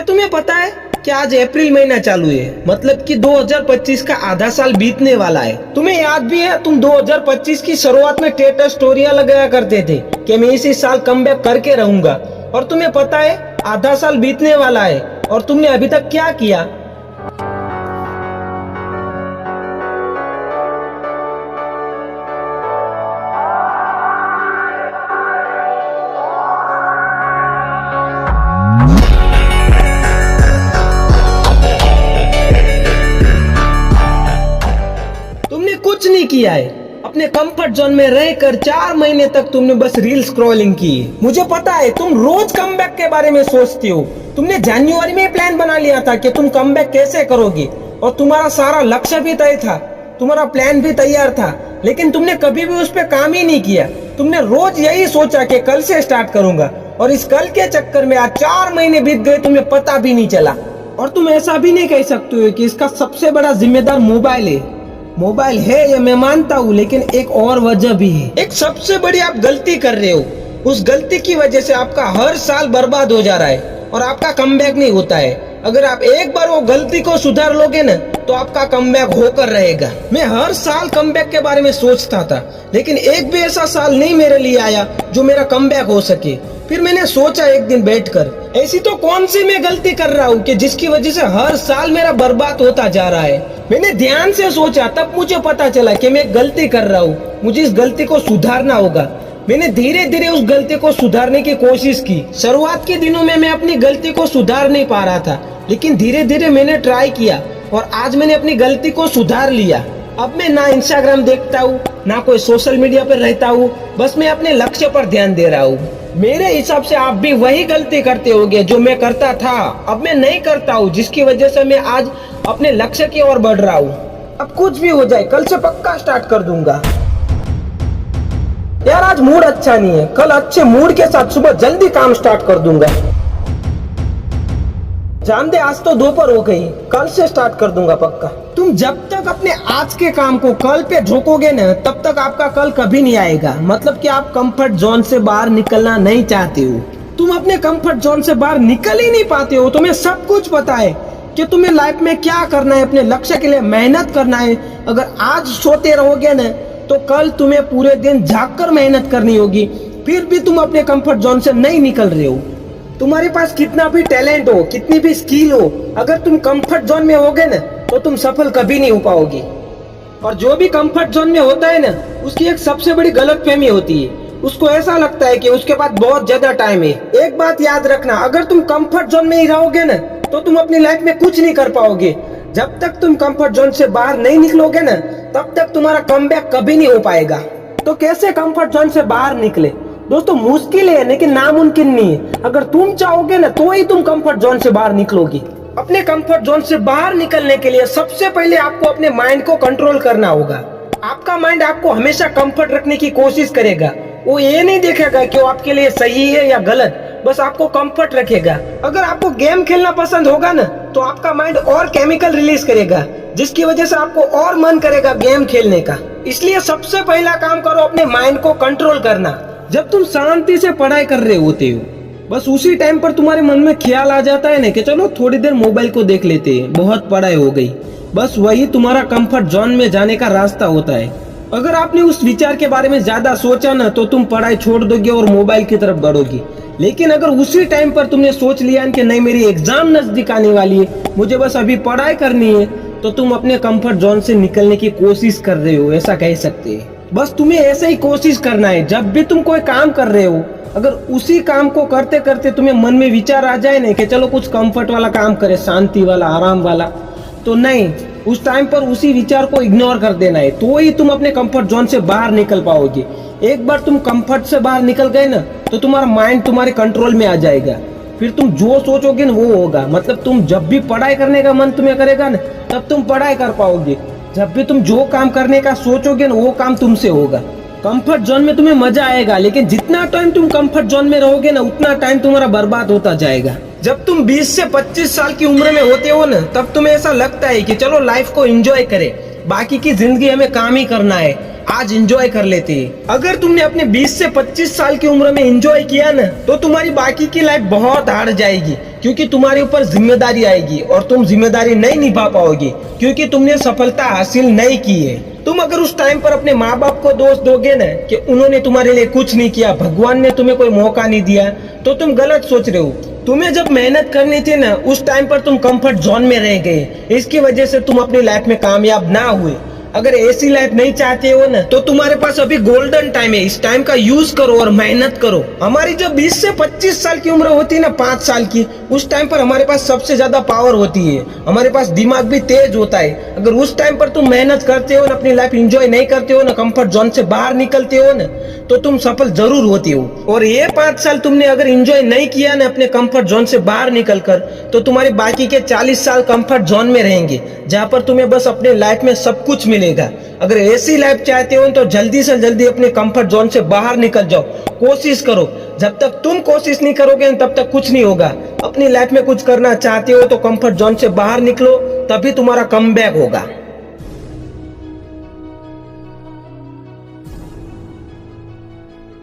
क्या तुम्हें पता है कि आज अप्रैल महीना चालू है, मतलब कि 2025 का आधा साल बीतने वाला है। तुम्हें याद भी है तुम 2025 की शुरुआत में स्टेटस स्टोरियां लगाया करते थे कि मैं इसी साल कमबैक करके रहूंगा, और तुम्हें पता है आधा साल बीतने वाला है और तुमने अभी तक क्या किया। तुमने कुछ नहीं किया है। अपने कंफर्ट जोन में रहकर 4 महीने तक तुमने बस रील स्क्रॉलिंग की है। मुझे पता है तुम रोज कमबैक के बारे में सोचती हो। तुमने जनवरी में प्लान बना लिया था कि तुम कमबैक कैसे करोगी, और तुम्हारा सारा लक्ष्य भी तय था, तुम्हारा प्लान भी तैयार था, लेकिन तुमने कभी भी उस पर काम ही नहीं किया। तुमने रोज यही सोचा कि कल से स्टार्ट करूंगा, और इस कल के चक्कर में आज 4 महीने बीत गए, तुम्हें पता भी नहीं चला। और तुम ऐसा भी नहीं कह सकते हो कि इसका सबसे बड़ा जिम्मेदार मोबाइल है। मोबाइल है ये मैं मानता हूँ, लेकिन एक और वजह भी है। एक सबसे बड़ी आप गलती कर रहे हो। उस गलती की वजह से आपका हर साल बर्बाद हो जा रहा है और आपका कमबैक नहीं होता है। अगर आप एक बार वो गलती को सुधार लोगे ना, तो आपका कमबैक होकर रहेगा। मैं हर साल कमबैक के बारे में सोचता था, लेकिन एक भी ऐसा साल नहीं मेरे लिए आया जो मेरा कमबैक हो सके। फिर मैंने सोचा एक दिन बैठकर, ऐसी तो कौन सी मैं गलती कर रहा हूँ कि जिसकी वजह से हर साल मेरा बर्बाद होता जा रहा है। मैंने ध्यान से सोचा, तब मुझे पता चला कि मैं गलती कर रहा हूँ, मुझे इस गलती को सुधारना होगा। मैंने धीरे धीरे उस गलती को सुधारने की कोशिश की। शुरुआत के दिनों में मैं अपनी गलती को सुधार नहीं पा रहा था, लेकिन धीरे धीरे मैंने ट्राई किया और आज मैंने अपनी गलती को सुधार लिया। अब मैं ना इंस्टाग्राम देखता हूँ, ना कोई सोशल मीडिया पर रहता हूँ, बस मैं अपने लक्ष्य पर ध्यान दे रहा हूँ। मेरे हिसाब से आप भी वही गलती करते होंगे जो मैं करता था। अब मैं नहीं करता हूँ, जिसकी वजह से मैं आज अपने लक्ष्य की ओर बढ़ रहा हूँ। अब कुछ भी हो जाए, कल से पक्का स्टार्ट कर दूंगा। यार आज मूड अच्छा नहीं है, कल अच्छे मूड के साथ सुबह जल्दी काम स्टार्ट कर दूंगा। जान दे, आज तो दोपहर हो गई, कल से स्टार्ट कर दूंगा पक्का। तुम जब तक अपने आज के काम को कल पे झोंकोगे ना, तब तक आपका कल कभी नहीं आएगा। मतलब कि आप कंफर्ट जोन से बाहर निकलना नहीं चाहते हो। तुम अपने कंफर्ट जोन से बाहर निकल ही नहीं पाते हो। तुम्हें सब कुछ पता है कि तुम्हें लाइफ में क्या करना है, अपने लक्ष्य के लिए मेहनत करना है। अगर आज सोते रहोगे ना, तो कल तुम्हें पूरे दिन जाग कर मेहनत करनी होगी। फिर भी तुम अपने कंफर्ट जोन से नहीं निकल रहे हो। तुम्हारे पास कितना भी टैलेंट हो, कितनी भी स्किल हो, अगर तुम कंफर्ट जोन में होगे ना, तो तुम सफल कभी नहीं हो पाओगे। और जो भी कंफर्ट जोन में होता है ना, उसकी एक सबसे बड़ी गलतफहमी होती है। उसको ऐसा लगता है कि उसके पास बहुत ज्यादा टाइम है। एक बात याद रखना, अगर तुम कंफर्ट जोन में ही रहोगे ना, तो तुम अपनी लाइफ में कुछ नहीं कर पाओगे। जब तक तुम कंफर्ट जोन से बाहर नहीं निकलोगे ना, तब तक तुम्हारा कमबैक कभी नहीं हो पाएगा। तो कैसे कंफर्ट जोन से बाहर निकले? दोस्तों मुश्किल है, लेकिन नामुमकिन नहीं है। अगर तुम चाहोगे ना, तो ही तुम कंफर्ट जोन से बाहर निकलोगे। अपने कंफर्ट जोन से बाहर निकलने के लिए सबसे पहले आपको अपने माइंड को कंट्रोल करना होगा। आपका माइंड आपको हमेशा कंफर्ट रखने की कोशिश करेगा। वो ये नहीं देखेगा कि वो आपके लिए सही है या गलत, बस आपको कंफर्ट रखेगा। अगर आपको गेम खेलना पसंद होगा ना, तो आपका माइंड और केमिकल रिलीज करेगा, जिसकी वजह से आपको और मन करेगा गेम खेलने का। इसलिए सबसे पहला काम करो अपने माइंड को कंट्रोल करना। जब तुम शांति से पढ़ाई कर रहे होते हो, बस उसी टाइम पर तुम्हारे मन में ख्याल आ जाता है ना कि चलो थोड़ी देर मोबाइल को देख लेते हैं, बहुत पढ़ाई हो गई। बस वही तुम्हारा कंफर्ट जोन में जाने का रास्ता होता है। अगर आपने उस विचार के बारे में ज्यादा सोचा ना, तो तुम पढ़ाई छोड़ दोगे और मोबाइल की तरफ बढ़ोगे। लेकिन अगर उसी टाइम पर तुमने सोच लिया कि नहीं, मेरी एग्जाम नजदीक आने वाली है, मुझे बस अभी पढ़ाई करनी है, तो तुम अपने कंफर्ट जोन से निकलने की कोशिश कर रहे हो, ऐसा कह सकते हैं। बस तुम्हें ऐसे ही कोशिश करना है। जब भी तुम कोई काम कर रहे हो, अगर उसी काम को करते करते तुम्हें मन में विचार आ जाए ना कि चलो कुछ कंफर्ट वाला काम करे, शांति वाला, आराम वाला, तो नहीं, उस टाइम पर उसी विचार को इग्नोर कर देना है, तो ही तुम अपने कंफर्ट जोन से बाहर निकल पाओगे। एक बार तुम कंफर्ट से बाहर निकल गए ना, तो तुम्हारा माइंड तुम्हारे कंट्रोल में आ जाएगा। फिर तुम जो सोचोगे ना वो होगा। मतलब तुम जब भी पढ़ाई करने का मन तुम्हें करेगा ना, तब तुम पढ़ाई कर पाओगे। जब भी तुम जो काम करने का सोचोगे ना, वो काम तुमसे होगा। कंफर्ट जोन में तुम्हें मजा आएगा, लेकिन जितना टाइम तुम कंफर्ट जोन में रहोगे ना, उतना टाइम तुम्हारा बर्बाद होता जाएगा। जब तुम 20 से 25 साल की उम्र में होते हो ना, तब तुम्हें ऐसा लगता है कि चलो लाइफ को एंजॉय करें, बाकी की जिंदगी हमें काम ही करना है। आज एंजॉय कर लेते। अगर तुमने अपने 20 से 25 साल की उम्र में एंजॉय किया ना, तो तुम्हारी बाकी की लाइफ बहुत हार्ड जाएगी, क्योंकि तुम्हारे ऊपर जिम्मेदारी आएगी और तुम जिम्मेदारी नहीं निभा पाओगे, क्योंकि तुमने सफलता हासिल नहीं की है। तुम अगर उस टाइम पर अपने माँ बाप को दोष दोगे ना कि उन्होंने तुम्हारे लिए कुछ नहीं किया, भगवान ने तुम्हें कोई मौका नहीं दिया, तो तुम गलत सोच रहे हो। तुम्हें जब मेहनत करनी थी ना, उस टाइम पर तुम कंफर्ट जोन में रह गए, इसकी वजह से तुम अपनी लाइफ में कामयाब ना हुए। अगर ऐसी लाइफ नहीं चाहते हो ना, तो तुम्हारे पास अभी गोल्डन टाइम है, इस टाइम का यूज करो और मेहनत करो। हमारी जो 20 से 25 साल की उम्र होती है ना, 5 साल की, उस टाइम पर हमारे पास सबसे ज्यादा पावर होती है, हमारे पास दिमाग भी तेज होता है। अगर उस टाइम पर तुम मेहनत करते हो ना, अपनी लाइफ एंजॉय नहीं करते हो ना, कंफर्ट जोन से बाहर निकलते हो ना, तो तुम सफल जरूर होते हो। और ये 5 साल तुमने अगर एंजॉय नहीं किया ना अपने कंफर्ट जोन से बाहर निकलकर, तो तुम्हारे बाकी के 40 साल कंफर्ट जोन में रहेंगे, जहाँ पर तुम्हें बस अपने लाइफ में सब कुछ मिलेगा। अगर ऐसी लाइफ चाहते हो तो जल्दी से जल्दी अपने कंफर्ट जोन से बाहर निकल जाओ, कोशिश करो। जब तक तुम कोशिश नहीं करोगे तब तक कुछ नहीं होगा। अपनी लाइफ में कुछ करना चाहते हो तो कंफर्ट जोन से बाहर निकलो, तभी तुम्हारा कमबैक होगा।